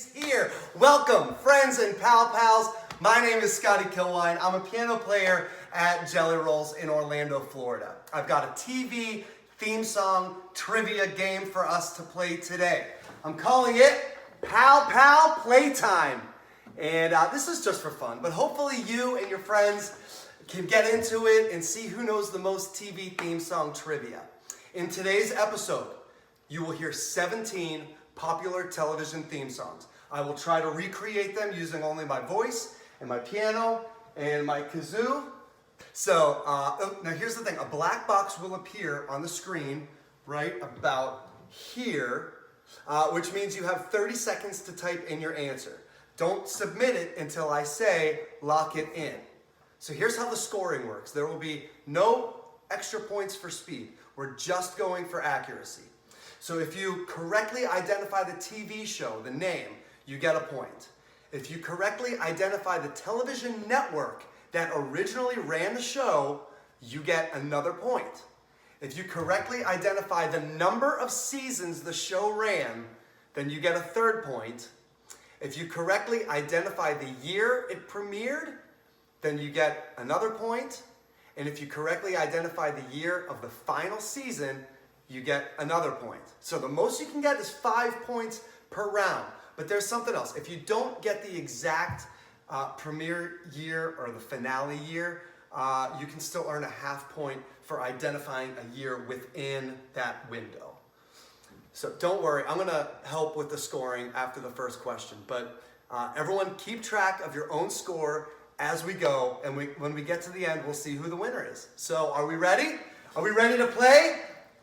is here. Welcome, friends and pal pals. My name is Scotty Kilwein. I'm a piano player at Jellyrolls in Orlando, Florida. I've got a TV theme song trivia game for us to play today. I'm calling it Pal Playtime. And this is just for fun, but hopefully you and your friends can get into it and see who knows the most TV theme song trivia. In today's episode, you will hear 17 popular television theme songs. I will try to recreate them using only my voice and my piano and my kazoo. So now here's the thing, a black box will appear on the screen right about here, which means you have 30 seconds to type in your answer. Don't submit it until I say lock it in. So here's how the scoring works. There will be no extra points for speed. We're just going for accuracy. So if you correctly identify the TV show, the name, you get a point. If you correctly identify the television network that originally ran the show, you get another point. If you correctly identify the number of seasons the show ran, then you get a third point. If you correctly identify the year it premiered, then you get another point. And if you correctly identify the year of the final season, you get another point. So the most you can get is 5 points per round. But there's something else. If you don't get the exact premiere year or the finale year, you can still earn a half point for identifying a year within that window. So don't worry, I'm gonna help with the scoring after the first question. But everyone keep track of your own score as we go. And when we get to the end, we'll see who the winner is. So are we ready? Are we ready to play?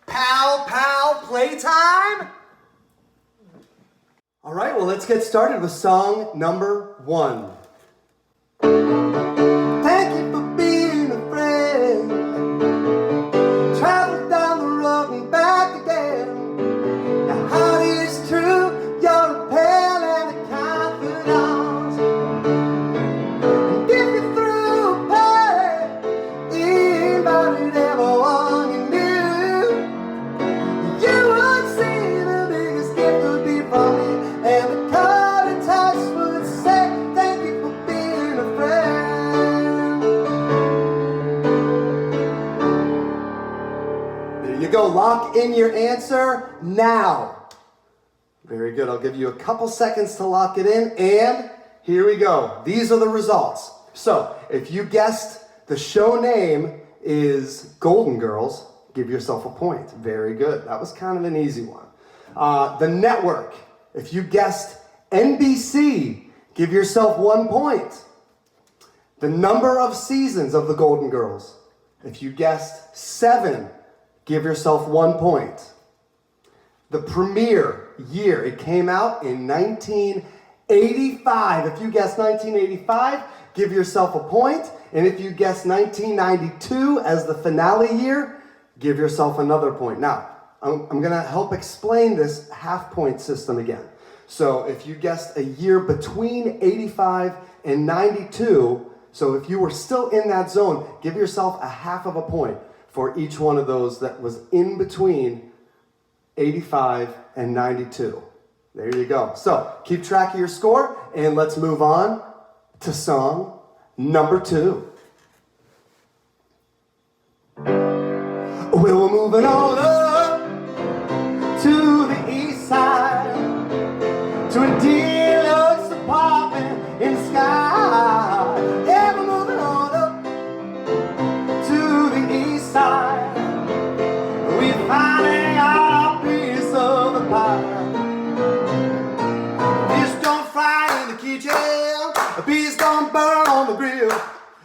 Pal Playtime? All right, well, let's get started with song number 1. Thank you for being a friend. Travel down the road and back again. Your heart is true, you're a pal and a confidant. And if you're through a party, invited everyone you knew, you would see the biggest gift would be from me. And the card and touch would say, thank you for being a friend. There you go, lock in your answer now. Very good, I'll give you a couple seconds to lock it in, and here we go. These are the results. So, if you guessed the show name is Golden Girls, give yourself a point. Very good, that was kind of an easy one. The network. If you guessed NBC, give yourself 1 point. The number of seasons of the Golden Girls. If you guessed 7, give yourself 1 point. The premiere year, it came out in 1985. If you guessed 1985, give yourself a point. And if you guessed 1992 as the finale year, give yourself another point. Now, I'm going to help explain this half-point system again. So if you guessed a year between 85 and 92, so if you were still in that zone, give yourself a half of a point for each one of those that was in between 85 and 92. There you go. So keep track of your score, and let's move on to song number 2. Well, we're moving on up to the east side, to a deluxe apartment in the sky. Yeah, we're moving on up to the east side. We finally got our piece of the pie. Fish don't fry in the kitchen, peas don't burn on the grill.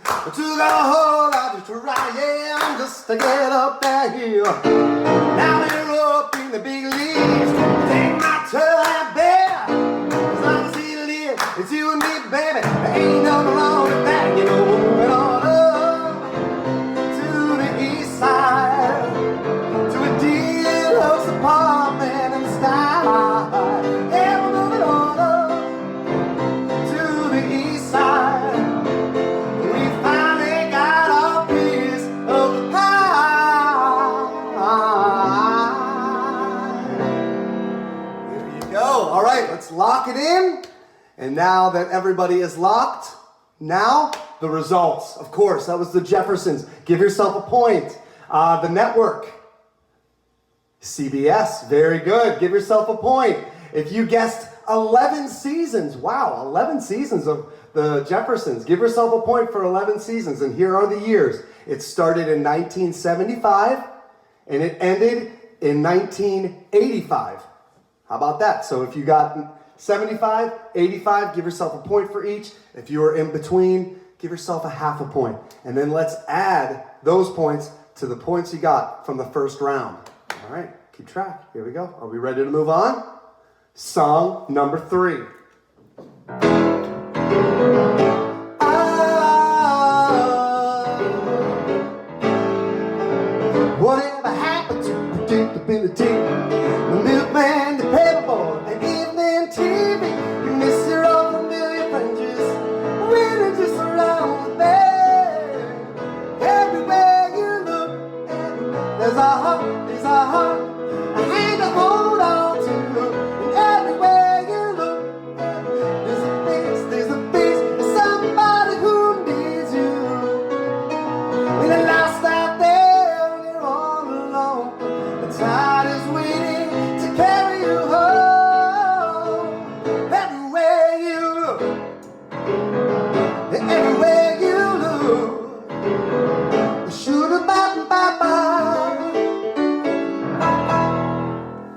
I took a whole lot of trying just to get up that hill. Now we're up in the big leagues. Take my turn at bat. As long as he lives, it's you and me, baby. There ain't nothing wrong with that. You know, we're moving on up to the east side, to a deluxe apartment in the sky. Yeah, we're moving on up to the east side. We finally got our piece of the pie. There you go. All right, let's lock it in. And now that everybody is locked, now the results. Of course, that was the Jeffersons. Give yourself a point. The network, CBS, very good. Give yourself a point. If you guessed 11 seasons, wow, 11 seasons of the Jeffersons. Give yourself a point for 11 seasons. And here are the years. It started in 1975 and it ended in 1985. How about that? So if you got 75, 85, give yourself a point for each. If you were in between, give yourself a half a point. And then let's add those points to the points you got from the first round. All right, keep track. Here we go. Are we ready to move on? Song number 3. Whatever happened to predictability? The milkman, the paperboy, and evening TV. You miss your old familiar friends, just really just around the bed. Everywhere you look, there's a heart, a hand to hold on to. And everywhere you look, there's a face, there's somebody who needs you. When you're lost out there and you're all alone, the tide is waiting to carry you home. Everywhere you look, everywhere you look, shoot-a-bop-bop-bop.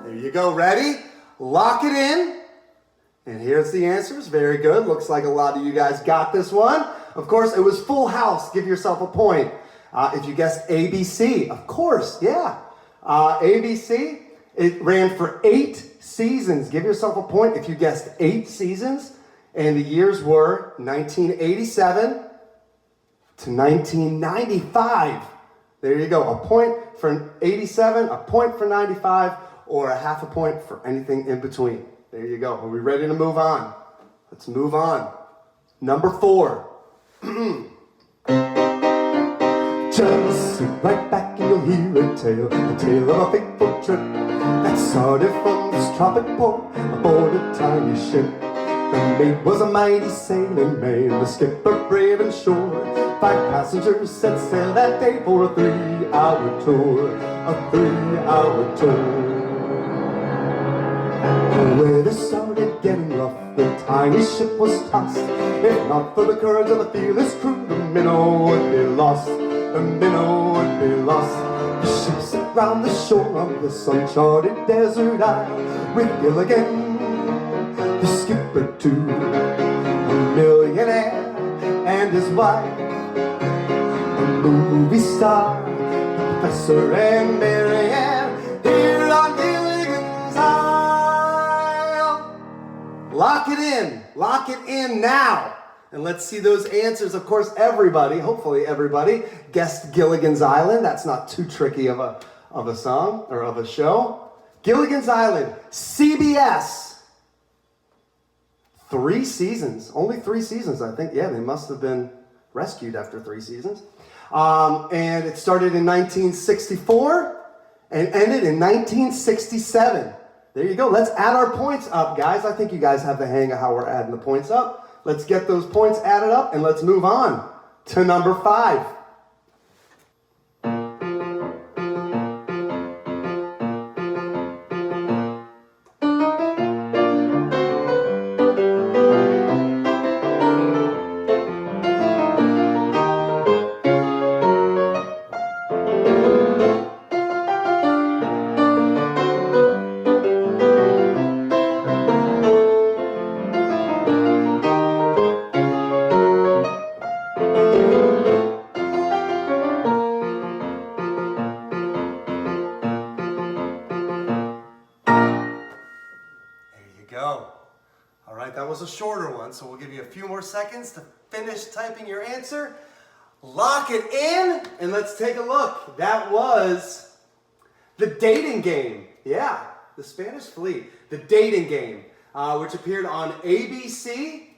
There you go, ready? Lock it in. And here's the answers, very good. Looks like a lot of you guys got this one. Of course, it was Full House, give yourself a point. If you guessed ABC, of course, yeah. ABC, it ran for 8 seasons. Give yourself a point if you guessed 8 seasons. And the years were 1987 to 1995. There you go. A point for 87, a point for 95, or a half a point for anything in between. There you go. Are we ready to move on? Let's move on. Number 4. Just sit right back and you'll hear a tale of a fateful trip that started from this tropic port aboard a tiny ship. The mate was a mighty sailing man, the skipper brave and sure. 5 passengers set sail that day for a 3-hour tour, a 3-hour tour. The weather started getting rough, the tiny ship was tossed. If not for the courage of the fearless crew, the minnow would be lost. The minnow would be lost. The ship sat round the shore on this uncharted desert isle, with Gilligan, the skipper too, a millionaire and his wife, a movie star, the professor and Marianne, here on Gilligan's Isle. Lock it in now. And let's see those answers. Of course, everybody, hopefully everybody, guessed Gilligan's Island. That's not too tricky of a song or of a show. Gilligan's Island, CBS. 3 seasons, only 3 seasons, I think. Yeah, they must have been rescued after 3 seasons. And it started in 1964 and ended in 1967. There you go. Let's add our points up, guys. I think you guys have the hang of how we're adding the points up. Let's get those points added up and let's move on to number 5. That was a shorter one, so we'll give you a few more seconds to finish typing your answer. Lock it in, and let's take a look. That was The Dating Game. Yeah, The Spanish Fleet. The Dating Game, which appeared on ABC,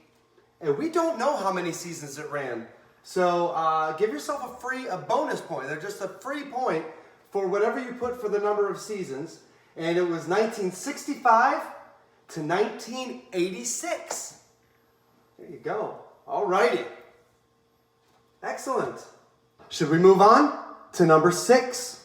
and we don't know how many seasons it ran. So give yourself a bonus point. They're just a free point for whatever you put for the number of seasons. And it was 1965 to 1986. There you go. All righty. Excellent. Should we move on to number 6?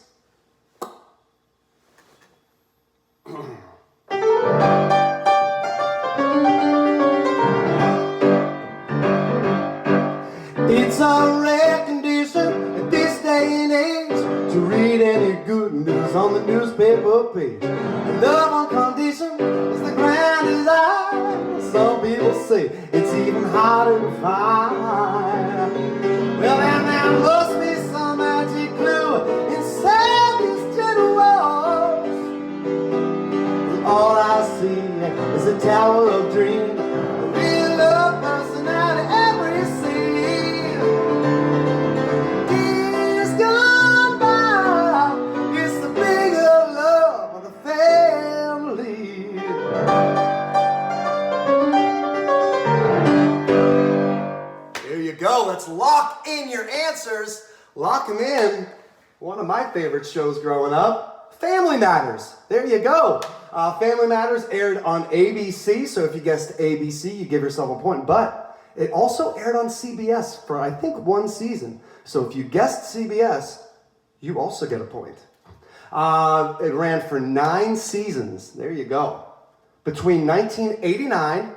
It's a rare condition at this day and age to read any good news on the newspaper page. Love on condition is the grand desire. Some people say it's even harder to find. Well, then there must be some magic glue inside these Jellyrolls. All I see is a tower of dreams, a real love personality every scene. Years gone by, it's the bigger love of the family. There you go. Let's lock in your answers. Lock them in. One of my favorite shows growing up, Family Matters. There you go. Family Matters aired on ABC, so if you guessed ABC, you give yourself a point. But it also aired on CBS for, I think, 1 season. So if you guessed CBS, you also get a point. It ran for 9 seasons. There you go. Between 1989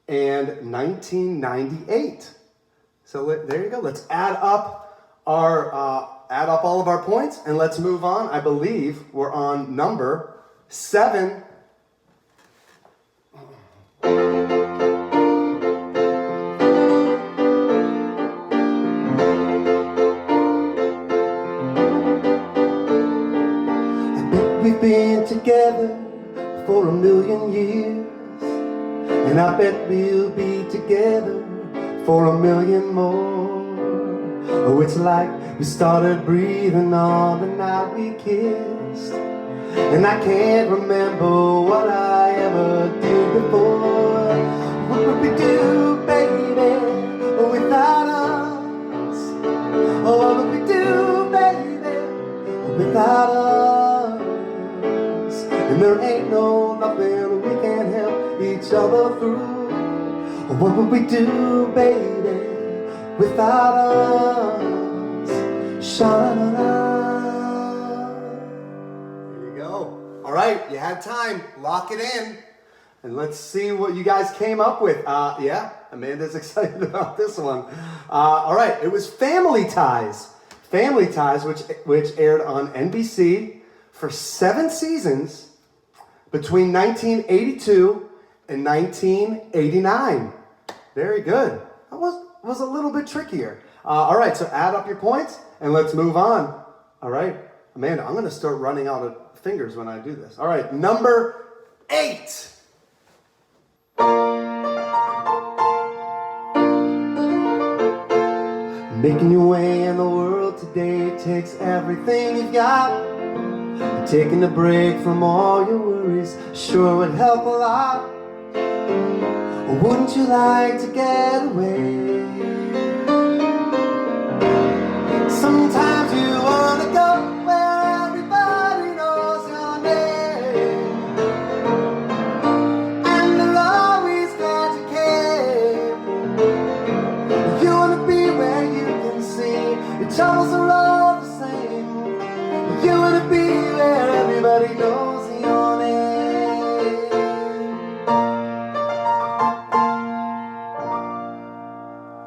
and 1998. So there you go. Let's add up all of our points, and let's move on. I believe we're on number 7. We've been together for 1,000,000 years, and I bet we'll be together for 1,000,000 more. Oh, it's like we started breathing on the night we kissed, and I can't remember what I ever did before. What would we do, baby, without us? Oh, what would we do, baby, without us? And there ain't nothing we can't help each other through. What would we do, baby, without us? Sha-la-la. There you go. All right, you had time. Lock it in. And let's see what you guys came up with. Yeah, Amanda's excited about this one. All right, it was Family Ties. Family Ties, which aired on NBC for 7 seasons between 1982 and 1989. Very good. That was a little bit trickier. All right, so add up your points and let's move on. All right, Amanda, I'm going to start running out of fingers when I do this. All right, number 8. Making your way in the world today takes everything you've got. Taking a break from all your worries sure would help a lot. Wouldn't you like to get away? Sometimes you want to go where everybody knows your name, and they're always glad you came. You want to be where you can see your troubles are all the same. You want to be where everybody knows your name.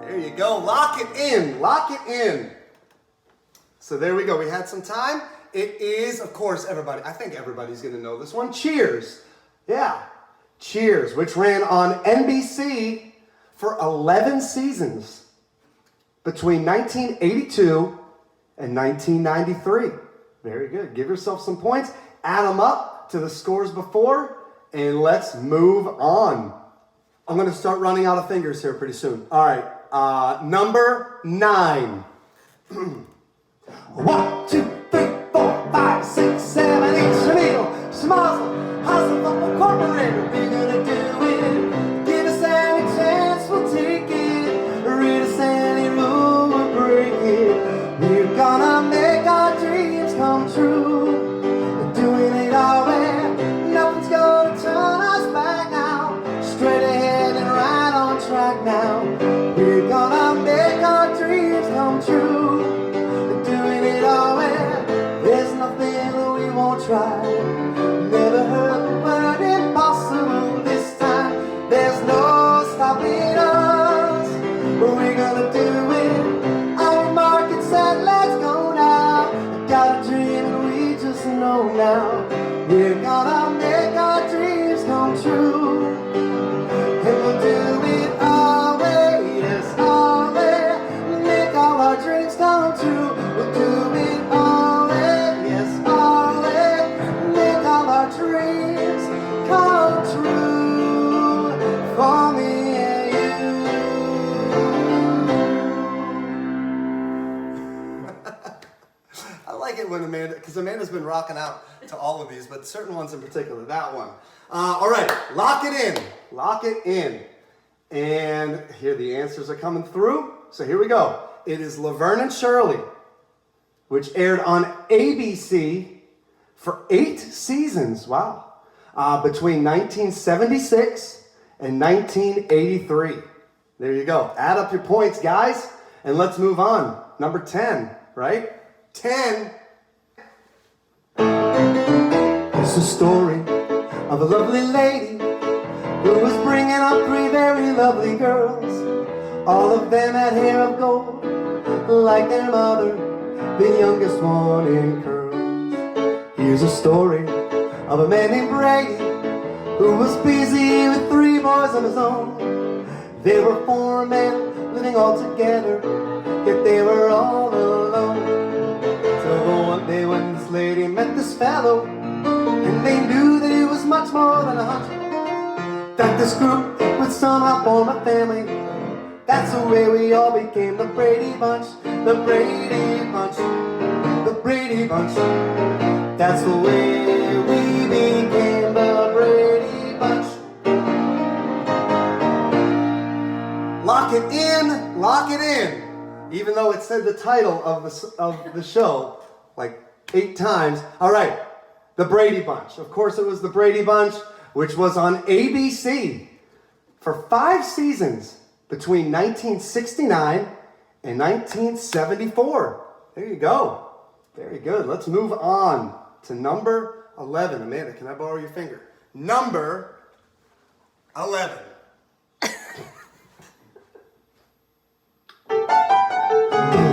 There you go. Lock it in. Lock it in. So there we go. We had some time. It is, of course, everybody. I think everybody's going to know this one. Cheers. Yeah. Cheers, which ran on NBC for 11 seasons between 1982 and 1993. Very good. Give yourself some points. Add them up to the scores before, and let's move on. I'm going to start running out of fingers here pretty soon. All right. Number 9. 1, 2, 3, 4, 5, 6, 7, 8. Shamil, Shmazel, Hustle, Incorporated. We're gonna do it. Give us any chance, we'll take it. Read us any rule, we'll break it. We're gonna make our dreams come true. We're doing it our way. Nothing's gonna turn us back. true. And we'll do it our way, yes, our way. Make all our dreams come true. We'll do it our way, yes, our way. Make all our dreams come true for me and you. I like it when Amanda, because Amanda's been rocking out to all of these, but certain ones in particular, that one. All right, lock it in. Lock it in. And here the answers are coming through. So here we go. It is Laverne and Shirley, which aired on ABC for 8 seasons. Wow. Between 1976 and 1983. There you go. Add up your points, guys. And let's move on. Number 10, right? 10. It's a story of a lovely lady who was bringing up 3 very lovely girls. All of them had hair of gold, like their mother, the youngest one in curls. Here's a story of a man named Brady who was busy with 3 boys of his own. They were 4 men living all together, yet they were all alone. So one day when this lady met this fellow, and they knew that he was much more than a hunter, that this group would somehow form a family. That's the way we all became the Brady Bunch, the Brady Bunch, the Brady Bunch. That's the way we became the Brady Bunch. Lock it in, lock it in. Even though it said the title of the show like 8 times. All right, the Brady Bunch. Of course it was the Brady Bunch, which was on ABC for 5 seasons between 1969 and 1974. There you go. Very good. Let's move on to number 11. Amanda, can I borrow your finger? Number 11.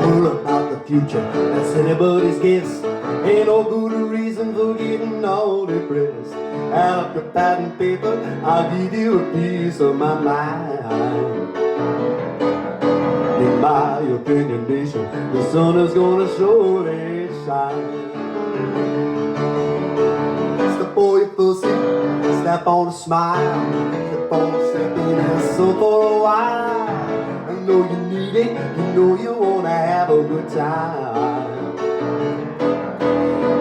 All about the future, that's anybody's guess. Ain't no good reason for getting all depressed. Add up your pad and paper, I'll give you a piece of my mind. In my opinion, nation, the sun is gonna surely shine. Step on your pussy, snap on a smile, step on a step in the sun for a while. I know you need it, you know you wanna have a good time.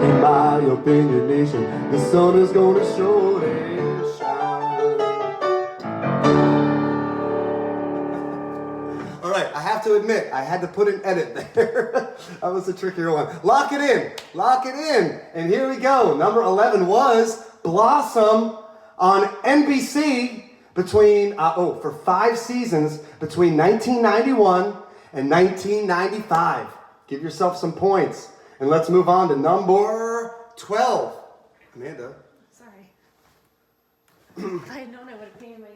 In my opinion, nation, the sun is gonna surely shine. All right, I have to admit, I had to put an edit there. That was a trickier one. Lock it in, lock it in. And here we go. Number 11 was Blossom on NBC between, for 5 seasons between 1991 and 1995. Give yourself some points. And let's move on to number 12. Amanda. Sorry. If I had known, I would have painted my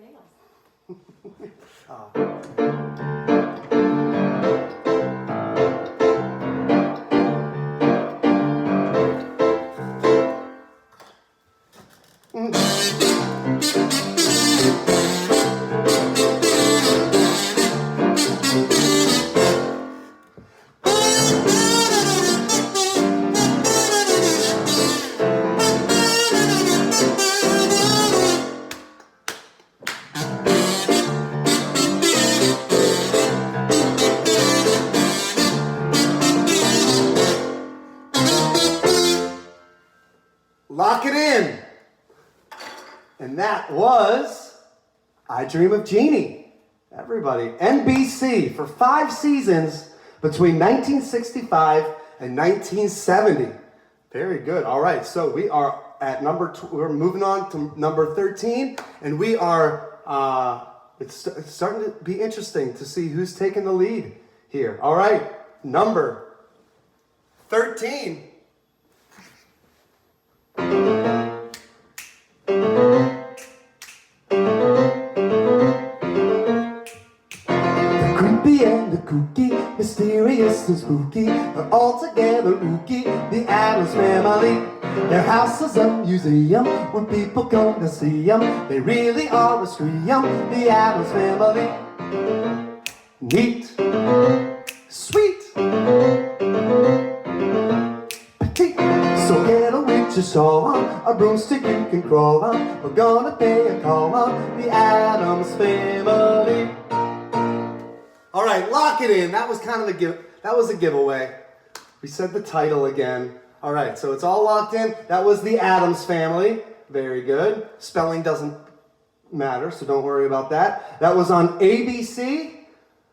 Lock it in. And that was I Dream of Jeannie. Everybody. NBC for 5 seasons between 1965 and 1970. Very good. All right. So we are at we're moving on to number 13. And we are, it's starting to be interesting to see who's taking the lead here. All right. Number 13. The kooky, mysterious and spooky, they're all together ooky, the Addams Family. Their house is a museum where people go to see them. They really are a stream, the Addams Family. Neat, sweet, petite. So get a witch's shawl on, a broomstick you can crawl on. We're gonna pay a call on the Addams Family. All right, lock it in. That was kind of a giveaway. We said the title again. All right, so it's all locked in. That was the Addams Family. Very good. Spelling doesn't matter, so don't worry about that. That was on ABC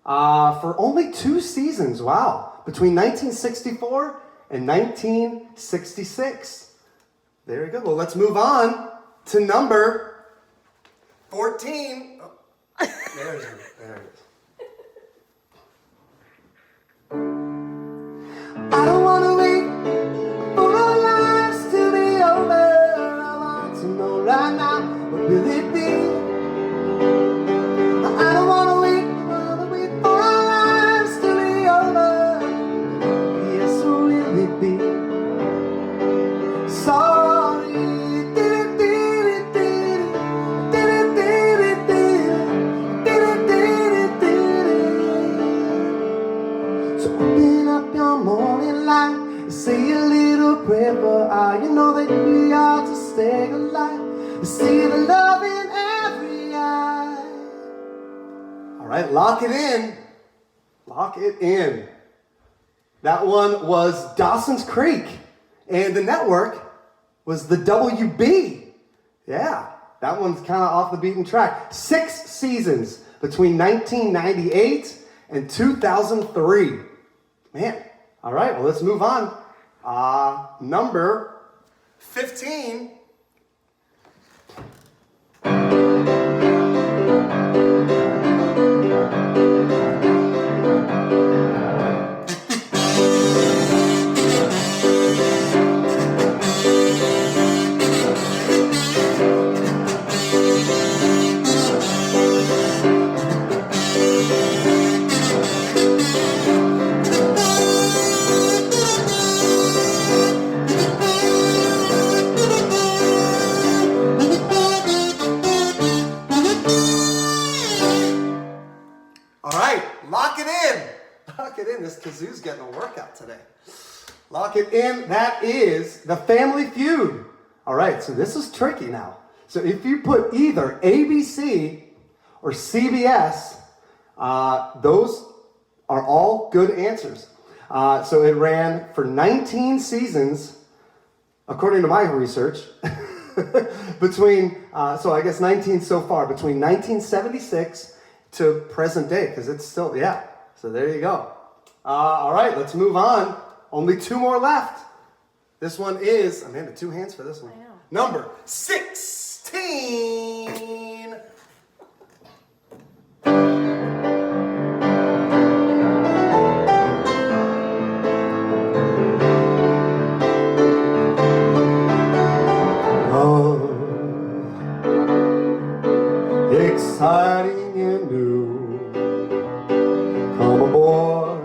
for only 2 seasons. Wow. Between 1964 and 1966. Very good. Well, let's move on to number 14. Oh, there it is. I don't wanna wait for our lives to be over. I want to know right now, what will it be? I don't wanna wait for our lives to be over. Yes, or will it be? Sorry. So open up your morning light, say a little prayer for all. You know that we are to stay alive. See the love in every eye. All right, lock it in. Lock it in. That one was Dawson's Creek, and the network was the WB. Yeah, that one's kind of off the beaten track. 6 seasons between 1998 and 2003. Man, all right, well, let's move on. Number 15. Lock it in. This kazoo's getting a workout today. Lock it in. That is the Family Feud. All right, so this is tricky now. So if you put either ABC or CBS, those are all good answers. So it ran for 19 seasons, according to my research, between, so I guess 19 so far, between 1976 to present day, because it's still, yeah. So there you go. All right, let's move on. Only 2 more left. This one is, Amanda, 2 hands for this one. I know. Number 16. Oh, exciting and new. Come aboard.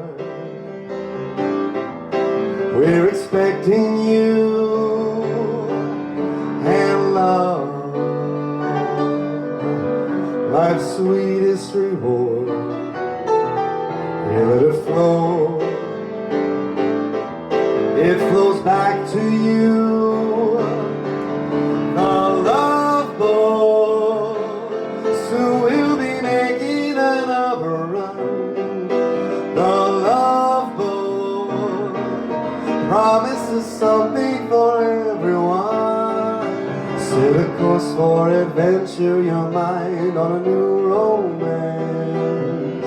We're expecting you and love, life's sweetest reward. Let it flow. It flows back to you. The love boat. Soon we'll be making another run. The love boat promises something for everyone. Set a course for adventure, your mind on a new romance.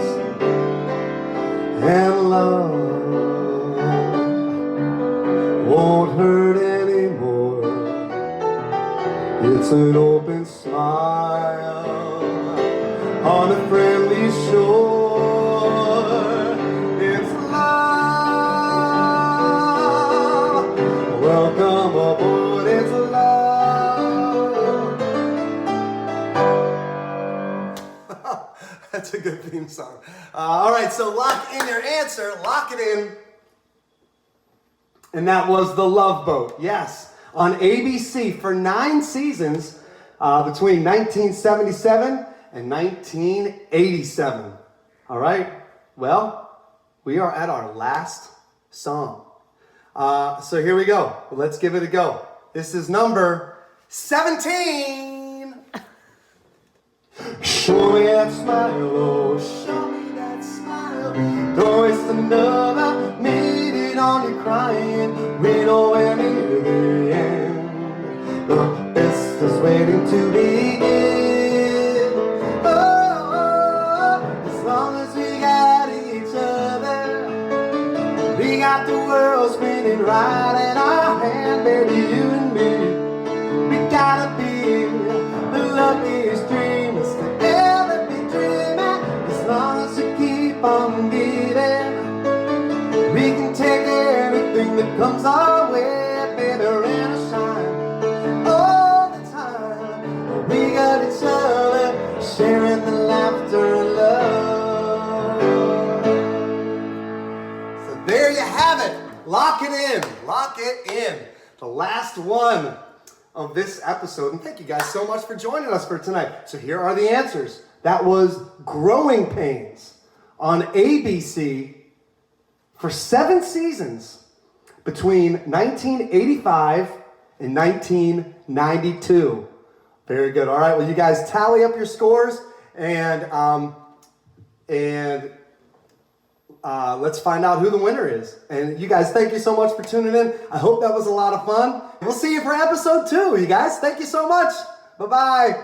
And love won't hurt anymore. It's an open smile on a friendly shore. It's love. Welcome aboard, it's love. That's a good theme song. All right, so lock in your answer. Lock it in. And that was The Love Boat. Yes. on ABC for 9 seasons between 1977 and 1987. All right? Well, we are at our last song. So here we go. Let's give it a go. This is number 17. Show me that smile, oh, show me that smile. Don't waste another minute on you crying. We know we're near the end. The best is waiting to begin. Oh, as long as we got each other, we got the world spinning right in our hand, baby, you and me. We gotta be the luckiest dreamers to ever be dreaming. As long as we keep on beating, we can take anything that comes our way, baby, rain or shine. All the time, we got each other, sharing the laughter and love. So there you have it. Lock it in. Lock it in. The last one of this episode. And thank you guys so much for joining us for tonight. So here are the answers. That was Growing Pains on ABC for 7 seasons between 1985 and 1992. Very good. All right. Well, you guys tally up your scores and let's find out who the winner is. And you guys, thank you so much for tuning in. I hope that was a lot of fun. We'll see you for episode 2, you guys. Thank you so much. Bye-bye.